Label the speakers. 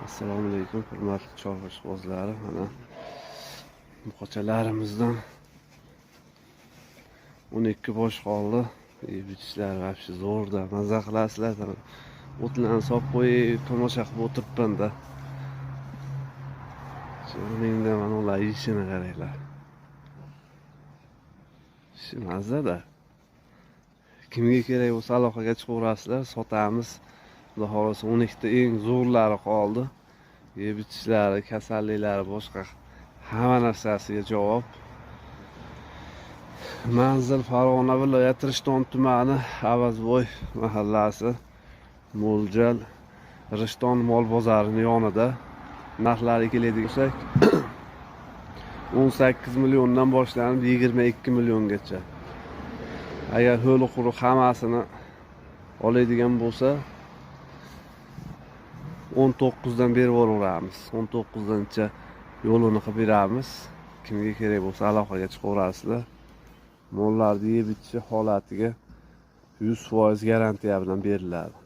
Speaker 1: Assalomu alaykum hurmatli chorvashbozlarim. Mana buqachalarimizdan 12 bosh qoldi. Bichishlar vobshe zo'rda. Maza qilasizlar. O'tlarni solib qo'yib, tomosha qilib o'tiribman-da. Shuningda mana ular yeyishini qaranglar. Shu mazada. Kimga kerak bo'lsa aloqaga chiqaverasizlar, sotamiz. Xudo xolasa 12 ta eng zo'rlari qoldi. Bitishlari, kasalliklari, boshqa hamma narsasiga javob. Manzil Farg'ona viloyati Rishton tumani Avazvoy mahallasi, mo'ljal Rishton mol bozorining yonida. Narxlari keladigan bo'lsak 18 milliondan boshlanib 22 milliongacha. Agar ho'li quruq hammasini oladigan bo'lsa 19 dan berib yuboramiz. 19 dancha yo'lini qilib beramiz. Kimga kerak bo'lsa aloqaga chiqaverasizlar. Mollarni yeb bitishi holatiga 100% garantiya bilan beriladi.